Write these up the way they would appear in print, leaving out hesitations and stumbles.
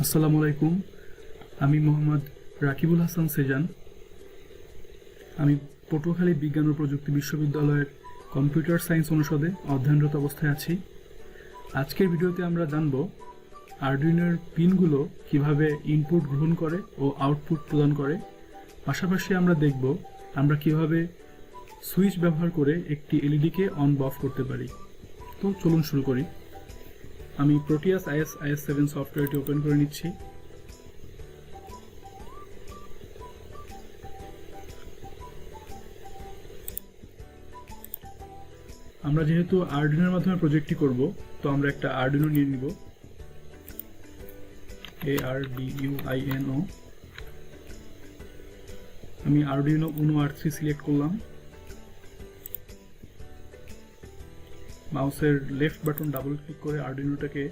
আসসালামু আলাইকুম। আমি মোহাম্মদ রাকিবুল হাসান সেজান। আমি পটুয়াখালী বিজ্ঞান ও প্রযুক্তি বিশ্ববিদ্যালয়ের কম্পিউটার সায়েন্স অনুষদে অধ্যয়নরত অবস্থায় আছি। আজকের ভিডিওতে আমরা জানব আরডুইনোর পিনগুলো কিভাবে ইনপুট গ্রহণ করে ও আউটপুট প্রদান করে। পাশাপাশি আমরা দেখব আমরা কিভাবে সুইচ ব্যবহার করে একটি এলইডিকে অন বা অফ করতে পারি। তো চলুন শুরু করি। আমি প্রোটিয়াস IS7 সফটওয়্যারটি ওপেন করে নিচ্ছি। আমরা যেহেতু আরডুইনোর মাধ্যমে প্রজেক্টটি করব, তো আমরা একটা আরডুইনো নিয়ে নিব, ARDUINO। আমি আরডুইনো UNO R3 সিলেক্ট করলাম। মাউসের লেফট বাটন ডাবল ক্লিক করে আরডুইনোটাকে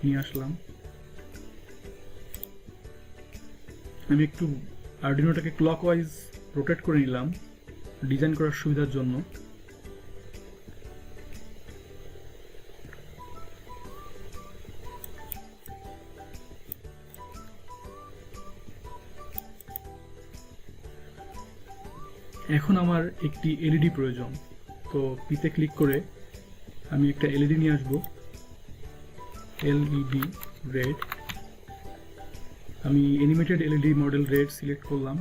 নিয়ে আসলাম। আমি একটু আরডুইনোটাকে ক্লকওয়াইজ রোটেট করে নিলাম ডিজাইন করার সুবিধার জন্য। এখন আমার একটি এলইডি প্রয়োজন, তো পিতে ক্লিক করে আমি একটা এলইডি নিয়ে আসব, এলইডি রেড। আমি animated LED model red select করলাম।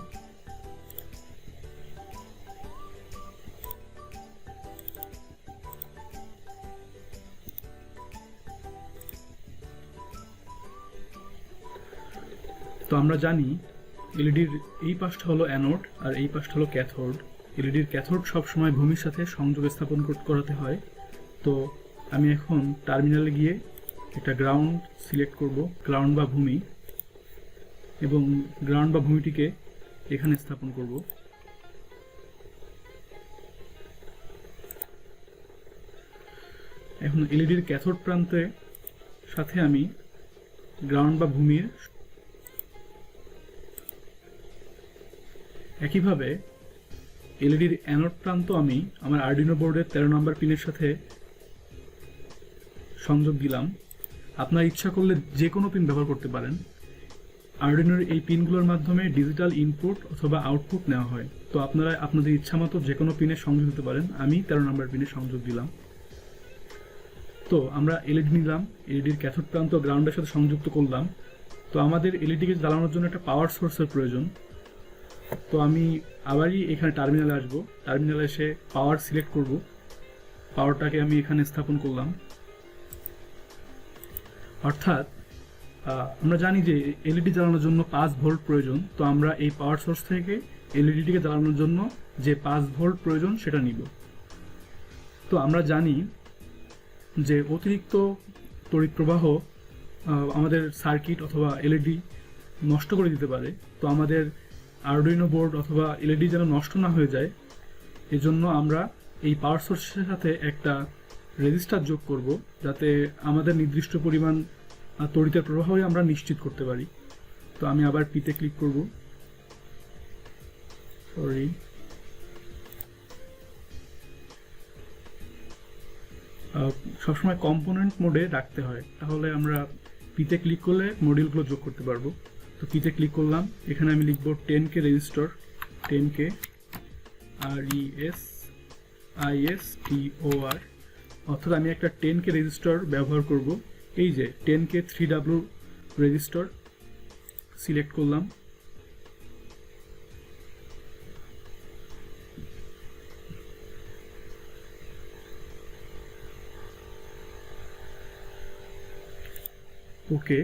তো আমরা জানি এলইডির এই পাশটা হলো অ্যানোড আর এই পাশটা হলো ক্যাথোড। এলইডির ক্যাথোড সবসময় ভূমির সাথে সংযোগ স্থাপন করাতে হয়। তো আমি এখন টার্মিনালে গিয়ে একটা গ্রাউন্ড সিলেক্ট করব, গ্রাউন্ড বা ভূমি, এবং গ্রাউন্ড বা ভূমিটিকে এখানে স্থাপন করব। এখন এলইডির ক্যাথোড প্রান্তের সাথে আমি গ্রাউন্ড বা ভূমির একইভাবে এলইডির অ্যানোড প্রান্ত আমি আমার আরডুইনো বোর্ডের 13 নম্বর পিনের সাথে সংযোগ দিলাম। আপনার ইচ্ছা করলে যে কোনো পিন ব্যবহার করতে পারেন। আরডুইনোর এই পিনগুলোর মাধ্যমে ডিজিটাল ইনপুট অথবা আউটপুট নেওয়া হয়। তো আপনারা আপনাদের ইচ্ছা মতো যে কোনো পিনে সংযোগ দিতে পারেন। আমি 13 নম্বর পিনে সংযোগ দিলাম। তো আমরা এলইডি নিলাম, এলইডির ক্যাথোড প্রান্ত গ্রাউন্ডের সাথে সংযুক্ত করলাম। তো আমাদের এলইডিকে জ্বালানোর জন্য একটা পাওয়ার সোর্সের প্রয়োজন। তো আমি আবারই এখানে টার্মিনালে আসব, টার্মিনালে এসে পাওয়ার সিলেক্ট করব, পাওয়ারটাকে আমি এখানে স্থাপন করলাম। অর্থাৎ আমরা জানি যে এলইডি জ্বালানোর জন্য 5 ভোল্ট প্রয়োজন। তো আমরা এই পাওয়ার সোর্স থেকে এলইডিটিকে জ্বালানোর জন্য যে 5 ভোল্ট প্রয়োজন সেটা নিব। তো আমরা জানি যে অতিরিক্ত তড়িৎ প্রবাহ আমাদের সার্কিট অথবা এলইডি নষ্ট করে দিতে পারে। তো আমাদের আরডুইনো বোর্ড অথবা এলইডি যেন নষ্ট না হয়ে যায়, এজন্য আমরা এই পাওয়ার সোর্সের সাথে একটা রেজিস্টার যোগ করব, যাতে আমাদের নির্দিষ্ট পরিমাণ তড়িতের প্রবাহই আমরা নিশ্চিত করতে পারি। তো আমি আবার পিতে ক্লিক করব, সবসময় কম্পোনেন্ট মোডে রাখতে হয়, তাহলে আমরা পিতে ক্লিক করলে মডিউলগুলো যোগ করতে পারবো। তো পিতে ক্লিক করলাম, এখানে আমি লিখব 10K রেজিস্টর, 10K RESISTOR। অর্থাৎ আমি একটা 10K রেজিস্টর ব্যবহার করব। এই যে 10K 3W রেজিস্টর সিলেক্ট করলাম। ওকে,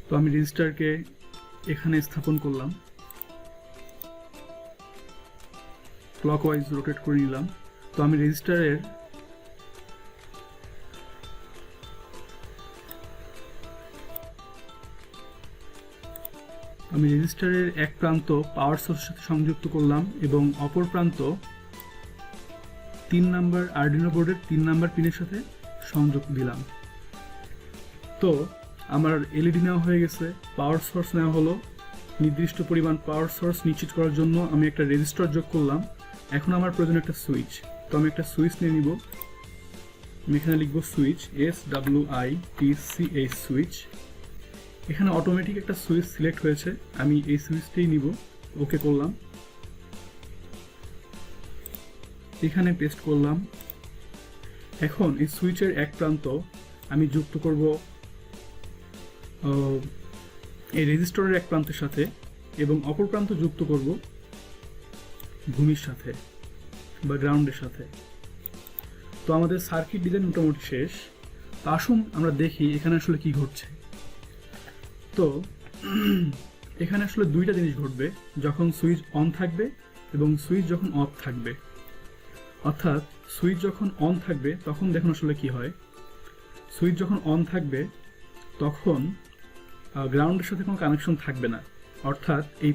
তো আমি রেজিস্টারকে এখানে স্থাপন করলাম, ক্লকওয়াইজ রোটেট করে নিলাম। তো আমি রেজিস্টারের এক প্রান্ত পাওয়ার সোর্সের সাথে সংযুক্ত করলাম এবং অপর প্রান্ত 3 নম্বর আরডুইনো বোর্ডের 3 নম্বর পিনের সাথে সংযোগ দিলাম। তো আমার এলইডি নেওয়া হয়ে গেছে, পাওয়ার সোর্স নেওয়া হলো। নির্দিষ্ট পরিমাণ পাওয়ার সোর্স নিশ্চিত করার জন্য আমি একটা রেজিস্টার যোগ করলাম। এখন আমার প্রয়োজন একটা সুইচ, তো আমি একটা সুইচ নিয়ে নিব। আমি এখানে লিখব সুইচ, SWITCH সুইচ। এখানে অটোমেটিক একটা সুইচ সিলেক্ট হয়েছে, আমি এই সুইচটাই নিব, ওকে করলাম, এখানে পেস্ট করলাম। এখন এই সুইচের এক প্রান্ত আমি যুক্ত করব এই রেজিস্টরের এক প্রান্তের সাথে এবং অপর প্রান্ত যুক্ত করব ভূমির সাথে বা গ্রাউন্ডের সাথে। তো আমাদের সার্কিট ডিজাইন মোটামুটি শেষ। আসুন আমরা দেখি এখানে আসলে কি ঘটছে। তো এখানে আসলে দুইটা জিনিস ঘটবে, যখন সুইচ অন থাকবে এবং সুইচ যখন অফ থাকবে। অর্থাৎ সুইচ যখন অন থাকবে তখন দেখুন আসলে কি হয়। সুইচ যখন অন থাকবে তখন গ্রাউন্ডের সাথে কোনো কানেকশন থাকবে না, অর্থাৎ এই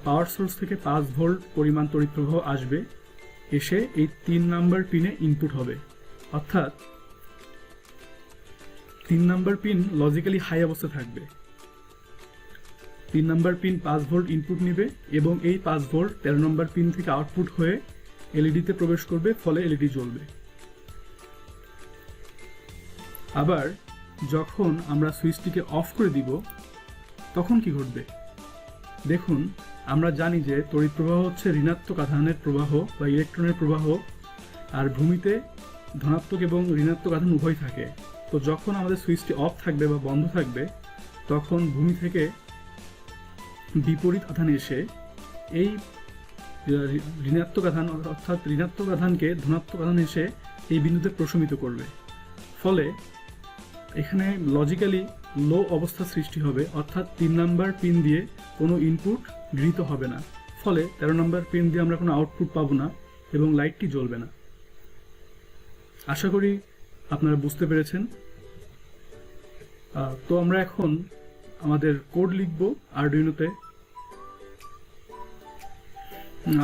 পাওয়ার সোর্স থেকে 5 ভোল্ট পরিমাণ তড়িৎ প্রবাহ আসবে, এসে এই 3 নাম্বার পিনে ইনপুট হবে। অর্থাৎ 3 নাম্বার পিন লজিক্যালি হাই অবস্থা থাকবে। 3 নাম্বার পিন 5 ভোল্ট ইনপুট নেবে এবং এই 5 ভোল্ট 13 নম্বর পিন থেকে আউটপুট হয়ে এলইডিতে প্রবেশ করবে, ফলে এলইডি জ্বলবে। আবার যখন আমরা সুইচটিকে অফ করে দিব তখন কি ঘটবে দেখুন। আমরা জানি যে তড়িৎ প্রবাহ হচ্ছে ঋণাত্মক আধানের প্রবাহ বা ইলেকট্রনের প্রবাহ, আর ভূমিতে ধনাত্মক এবং ঋণাত্মক আধান উভয় থাকে। তো যখন আমাদের সুইচটি অফ থাকবে বা বন্ধ থাকবে তখন ভূমি থেকে বিপরীত আধান এসে এই ঋণাত্মক আধান অর্থাৎ ঋণাত্মক আধানকে ধনাত্মক আধান এসে এই বিন্দুতে প্রশমিত করবে, ফলে এখানে লজিক্যালি লো অবস্থা সৃষ্টি হবে, অর্থাৎ 3 নাম্বার পিন দিয়ে কোনো ইনপুট গৃহীত হবে না, ফলে 13 নাম্বার পিন দিয়ে আমরা কোনো আউটপুট পাবো না এবং লাইটটি জ্বলবে না। আশা করি আপনারা বুঝতে পেরেছেন। তো আমরা এখন আমাদের কোড লিখব আরডুইনোতে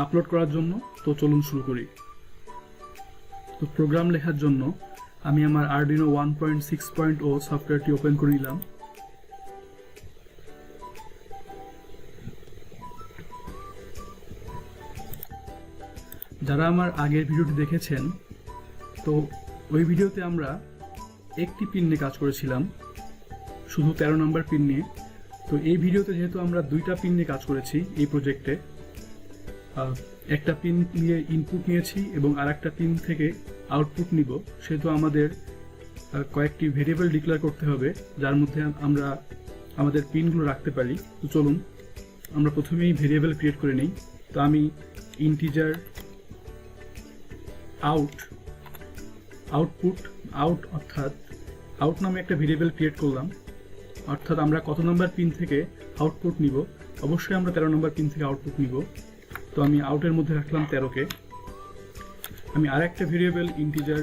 আপলোড করার জন্য। তো চলুন শুরু করি। তো প্রোগ্রাম লেখার জন্য আমি আমার আরডুইনো 1.6.0 সফটওয়্যারটি ওপেন করে নিলাম। যারা আমার আগের ভিডিওটি দেখেছেন, তো ওই ভিডিওতে আমরা একটি পিন নিয়ে কাজ করেছিলাম, শুধু 13 নম্বর পিন নিয়ে। তো এই ভিডিওতে যেহেতু আমরা দুইটা পিন নিয়ে কাজ করেছি এই প্রজেক্টে, একটা পিন নিয়ে ইনপুট নিয়েছি এবং আর একটা পিন থেকে আউটপুট নিব, সেহেতু আমাদের কয়েকটি ভেরিয়েবল ডিক্লেয়ার করতে হবে যার মধ্যে আমরা আমাদের পিনগুলো রাখতে পারি। তো চলুন আমরা প্রথমেই ভেরিয়েবল ক্রিয়েট করে নিই। তো আমি ইন্টিজার আউট অর্থাৎ আউট নামে একটা ভেরিয়েবল ক্রিয়েট করলাম, অর্থাৎ আমরা কত নম্বর পিন থেকে আউটপুট নিব। অবশ্যই আমরা 13 নম্বর পিন থেকে আউটপুট নিব। তো আমি আউটের মধ্যে রাখলাম 13কে। আমি আর একটা ভেরিয়েবল ইন্টিজার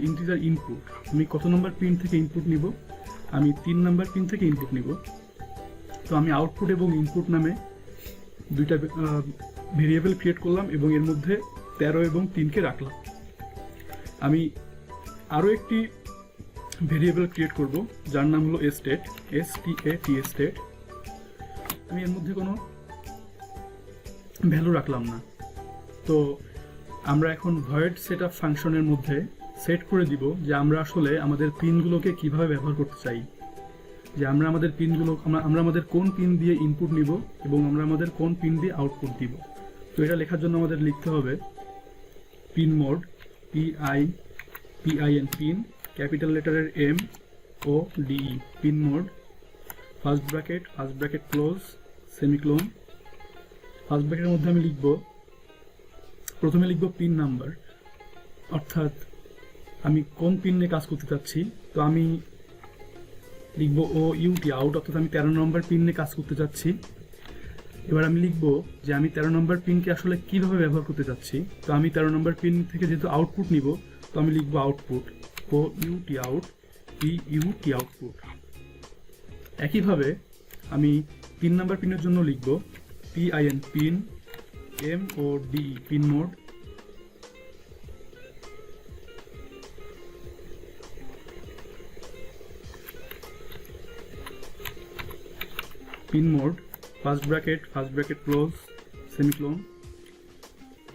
ইন্টিজার ইনপুট, আমি কত নম্বর পিন থেকে ইনপুট নিব, আমি 3 নম্বর পিন থেকে ইনপুট নিব। তো আমি আউটপুট এবং ইনপুট নামে দুইটা ভেরিয়েবল ক্রিয়েট করলাম এবং এর মধ্যে 13 এবং 3কে রাখলাম। আমি আরও একটি ভেরিয়েবল ক্রিয়েট করব যার নাম হলো স্টেট, স্টেট। আমি এর মধ্যে কোনো ভ্যালু রাখলাম না। তো আমরা এখন ভয়েড সেটআপ ফাংশনের মধ্যে সেট করে দিব যে আমরা আসলে আমাদের পিনগুলোকে কিভাবে ব্যবহার করতে চাই, যে আমরা আমাদের পিনগুলো আমরা আমাদের কোন পিন দিয়ে ইনপুট নিব এবং আমরা আমাদের কোন পিন দিয়ে আউটপুট দিব। তো এটা লেখার জন্য আমাদের লিখতে হবে pin mode, PIN pin, capital লেটারের MODE pin mode, first bracket close, semicolon. First ব্র্যাকেটের মধ্যে আমি প্রথমে লিখব পিন নাম্বার, অর্থাৎ আমি কোন পিন নিয়ে কাজ করতে চাচ্ছি। তো আমি লিখব OUT আউট, অর্থাৎ আমি 13 নম্বর পিন নিয়ে কাজ করতে চাচ্ছি। এবার আমি লিখব যে আমি 13 নম্বর পিনকে আসলে কিভাবে ব্যবহার করতে চাচ্ছি। তো আমি 13 নম্বর পিন থেকে যেহেতু আউটপুট নিব, তো আমি লিখব output, OUT out, PUT output. একইভাবে আমি 3 নম্বর পিনের জন্য লিখব PIN pin, MODE pin mode, first bracket close, semicolon.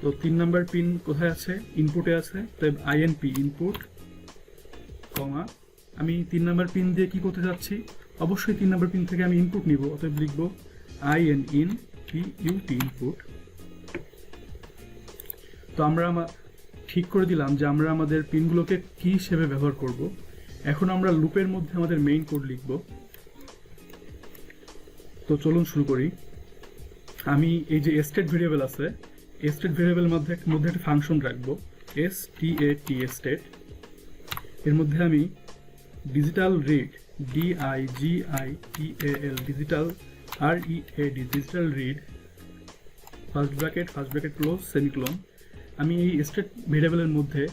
তো 3 নাম্বার পিন কোথায় আছে? ইনপুটে আছে। তো INP ইনপুট, কমা আমি 3 নাম্বার পিন দিয়ে কি করতে যাচ্ছি, অবশ্যই 3 নাম্বার পিন থেকে আমি ইনপুট নিব, অতএব লিখব in put ইনপুট। তো আমরা ঠিক করে দিলাম যে আমরা আমাদের পিনগুলোকে কি হিসেবে ব্যবহার করব। এখন আমরা লুপের মধ্যে আমাদের মেইন কোড লিখব। তো চলুন শুরু করি। আমি এই যে স্টেট ভেরিয়েবল আছে, স্টেট ভেরিয়েবলের মধ্যে একটা ফাংশন রাখবো stat স্টেট। এর মধ্যে আমি digital read digital digital read digital read first bracket close semicolon, আমি এই স্টেট ভেরিয়েবলের মধ্যে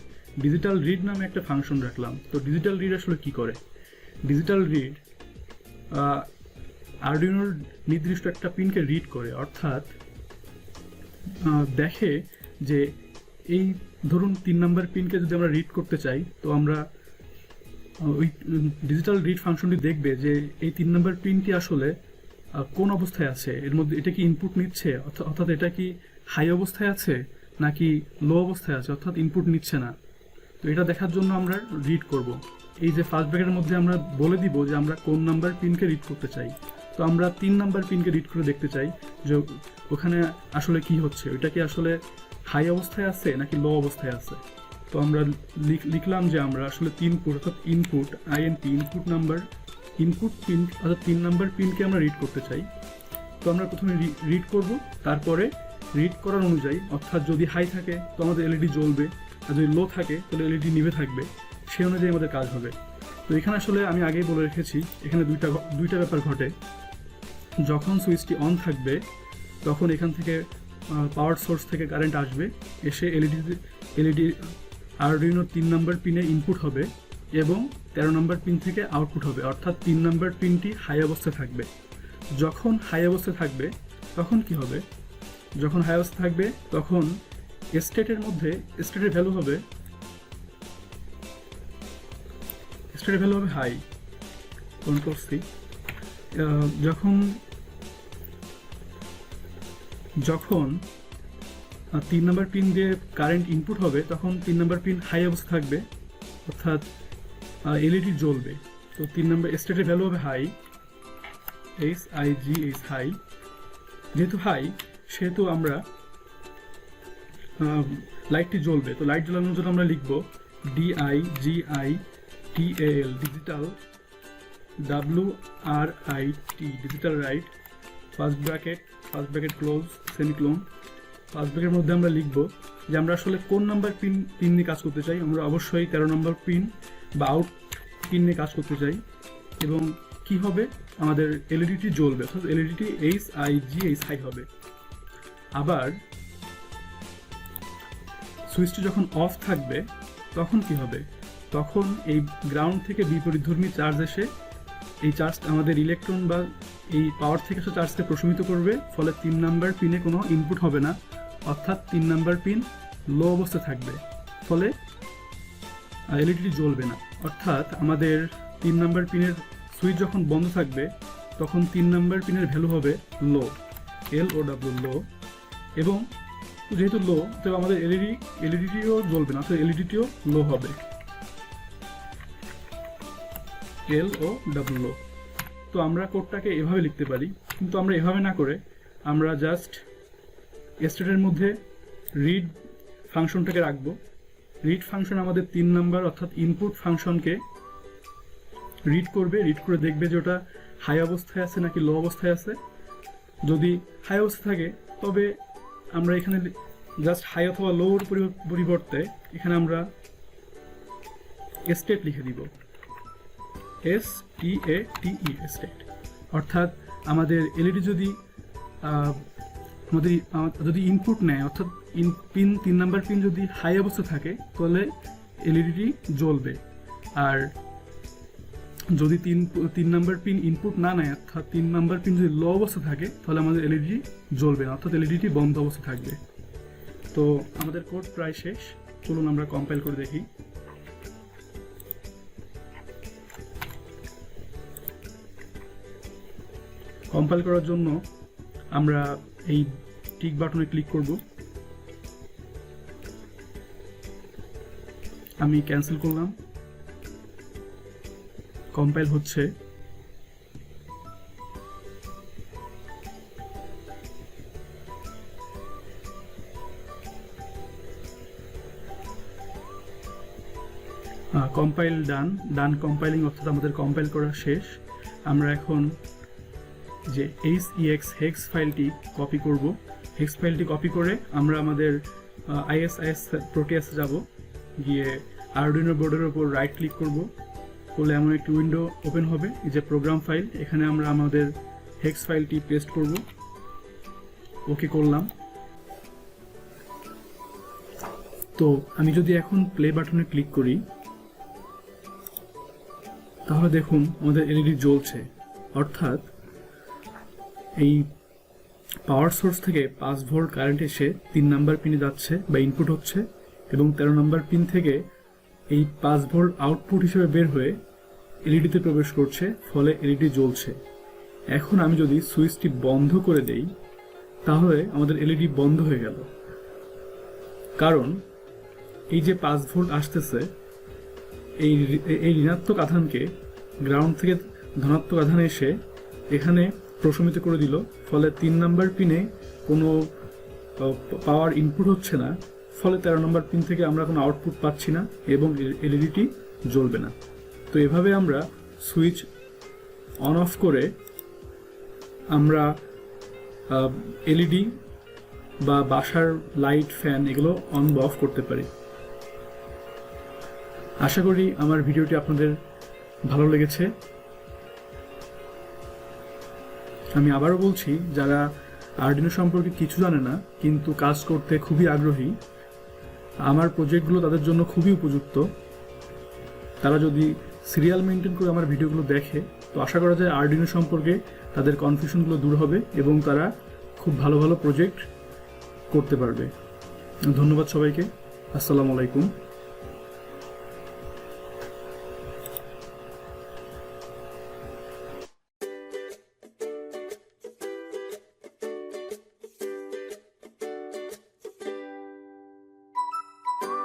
ডিজিটাল রিড নামে একটা ফাংশন রাখলাম। তো ডিজিটাল রিড আসলে কি করে? ডিজিটাল রিড আরডুইনোর নির্দিষ্ট একটা পিনকে রিড করে, অর্থাৎ দেখে যে এই ধরুন 3 নাম্বার পিনকে যদি আমরা রিড করতে চাই, তো আমরা ওই ডিজিটাল রিড ফাংশনটি দেখবে যে এই 3 নাম্বার পিনটি আসলে কোন অবস্থায় আছে, এর মধ্যে এটা কি ইনপুট নিচ্ছে, অর্থাৎ এটা কি হাই অবস্থায় আছে নাকি লো অবস্থায় আছে, অর্থাৎ ইনপুট নিচ্ছে না। তো এটা দেখার জন্য আমরা রিড করব। এই যে ফার্স্ট ব্র্যাকেটের মধ্যে আমরা বলে দিব যে আমরা কোন নাম্বার পিনকে রিড করতে চাই। তো আমরা 3 নাম্বার পিনকে রিড করে দেখতে চাই যে ওখানে আসলে কি হচ্ছে, ওইটা কি আসলে হাই অবস্থায় আছে নাকি লো অবস্থায় আছে। তো আমরা লিখলাম যে আমরা আসলে 3 পুট অর্থাৎ ইনপুট ইনপুট পিন অর্থাৎ 3 নাম্বার পিনকে আমরা রিড করতে চাই। তো আমরা প্রথমে রিড করব, তারপরে রিড করার অনুযায়ী, অর্থাৎ যদি হাই থাকে তো আমাদের এলইডি জ্বলবে, আর যদি লো থাকে তাহলে এলইডি নিভে থাকবে, সেই অনুযায়ী আমাদের কাজ হবে। তো এখানে আসলে আমি আগেই বলে রেখেছি, এখানে দুইটা ব্যাপার ঘটে। যখন সুইচটি অন থাকবে তখন এখান থেকে পাওয়ার সোর্স থেকে কারেন্ট আসবে, এসে এলইডি আরডুইনো 3 নাম্বার পিনে ইনপুট হবে এবং 13 নাম্বার পিন থেকে আউটপুট হবে, অর্থাৎ 3 নাম্বার পিনটি হাই অবস্থায় থাকবে। যখন হাই অবস্থায় থাকবে তখন কি হবে? যখন হাই অবস্থায় থাকবে তখন স্টেটের মধ্যে স্টেটের ভ্যালু হবে হাই। Control C. যখন 3 নাম্বার পিন দিয়ে কারেন্ট ইনপুট হবে তখন 3 নাম্বার পিন হাই অবস্থা থাকবে, অর্থাৎ এলইডি জ্বলবে। তো 3 নাম্বার স্টেটের ভ্যালু হবে হাই, হাই। যেহেতু হাই সেহেতু আমরা লাইটটি জ্বলবে। তো লাইট জ্বালানোর জন্য আমরা লিখব digital digital WRIT digital right first bracket close semicolon. First ব্র্যাকেটের মধ্যে আমরা লিখব যে আমরা আসলে কোন নাম্বার পিন নিয়ে কাজ করতে চাই। আমরা অবশ্যই 13 নম্বর পিন বা আউট পিন নিয়ে কাজ করতে চাই, এবং কি হবে, আমাদের এলইডিটি জ্বলবে, অর্থাৎ এলইডিটি হাই হবে। আবার সুইচটি যখন অফ থাকবে তখন কি হবে? তখন এই গ্রাউন্ড থেকে বিপরীতধর্মী চার্জ এসে এই চার্জ আমাদের ইলেকট্রন বা এই পাওয়ার থেকে আসা চার্জকে প্রশমিত করবে, ফলে 3 নাম্বার পিনে কোনো ইনপুট হবে না, অর্থাৎ 3 নাম্বার পিন লো অবস্থায় থাকবে, ফলে এলইডিটি জ্বলবে না। অর্থাৎ আমাদের 3 নাম্বার পিনের সুইচ যখন বন্ধ থাকবে তখন 3 নাম্বার পিনের ভ্যালু হবে লো, LOW লো, এবং যেহেতু লো তো আমাদের এলইডিটিও জ্বলবে না, অর্থাৎ এলইডিটিও লো হবে, LOW লো। তো আমরা কোডটাকে এভাবে লিখতে পারি, কিন্তু আমরা এভাবে না করে আমরা জাস্ট স্টেটের মধ্যে রিড ফাংশনটাকে রাখবো। রিড ফাংশন আমাদের 3 নাম্বার অর্থাৎ ইনপুট ফাংশনকে রিড করে দেখবে যে ওটা হাই অবস্থায় আছে নাকি লো অবস্থায় আছে। যদি হাই অবস্থায় থাকে তবে আমরা এখানে জাস্ট হাই অথবা লোর পরিবর্তে এখানে আমরা স্টেট লিখে দিব, STATE স্টেট। অর্থাৎ আমাদের এলইডি যদি ইনপুট নেয়, অর্থাৎ 3 নাম্বার পিন যদি হাই অবস্থা থাকে তাহলে এলইডিটি জ্বলবে, আর যদি 3 নাম্বার পিন ইনপুট না নেয়, অর্থাৎ 3 নাম্বার পিন যদি লো অবস্থা থাকে তাহলে আমাদের এলইডি জ্বলবে না, অর্থাৎ এলইডিটি বন্ধ অবস্থা থাকবে। তো আমাদের কোড প্রায় শেষ, চলুন আমরা কম্পাইল করে দেখি। কম্পাইল করার জন্য আমরা এই টিক বাটনে ক্লিক করব, আমি ক্যান্সেল করলাম। কম্পাইল হচ্ছে। কম্পাইল ডান কম্পাইলিং, অর্থাৎ আমাদের কম্পাইল করা শেষ। আমরা এখন যে HEX হেক্স ফাইলটি কপি করব। হেক্স ফাইলটি কপি করে আমরা আমাদের ISIS প্রোটিয়াসে যাব, গিয়ে আরডুইনো বোর্ডের উপর রাইট ক্লিক করব, করলে এমন একটি উইন্ডো ওপেন হবে, এই যে প্রোগ্রাম ফাইল। এখানে আমরা আমাদের হেক্স ফাইলটি পেস্ট করব। ওকে করলাম। তো আমি যদি এখন প্লে বাটনে ক্লিক করি, তাহলে দেখুন আমাদের এলইডি জ্বলছে, অর্থাৎ এই পাওয়ার সোর্স থেকে 5 ভোল্ট কারেন্ট এসে 3 নাম্বার পিনে যাচ্ছে বা ইনপুট হচ্ছে, এবং 13 নাম্বার পিন থেকে এই 5 ভোল্ট আউটপুট হিসেবে বের হয়ে এলইডিতে প্রবেশ করছে, ফলে এলইডি জ্বলছে। এখন আমি যদি সুইচটি বন্ধ করে দেই, তাহলে আমাদের এলইডি বন্ধ হয়ে গেল, কারণ এই যে 5 ভোল্ট আসতেছে, এই ঋণাত্মক আধানকে গ্রাউন্ড থেকে ধনাত্মক আধানে এসে এখানে প্রশমিত করে দিল, ফলে 3 নাম্বার পিনে কোনো পাওয়ার ইনপুট হচ্ছে না, ফলে 13 নম্বর পিন থেকে আমরা কোনো আউটপুট পাচ্ছি না এবং এলইডিটি জ্বলবে না। তো এভাবে আমরা সুইচ অন অফ করে আমরা এলইডি বা বাসার লাইট, ফ্যান এগুলো অন বা অফ করতে পারি। আশা করি আমার ভিডিওটি আপনাদের ভালো লেগেছে। আমি আবারও বলছি, যারা আরডুইনো সম্পর্কে কিছু জানে না কিন্তু কাজ করতে খুবই আগ্রহী, আমার প্রজেক্টগুলো তাদের জন্য খুবই উপযুক্ত। তারা যদি সিরিয়াল মেনটেন করে আমার ভিডিওগুলো দেখে, তো আশা করা যায় আরডুইনো সম্পর্কে তাদের কনফিউশনগুলো দূর হবে এবং তারা খুব ভালো ভালো প্রজেক্ট করতে পারবে। ধন্যবাদ সবাইকে। আসসালামু আলাইকুম।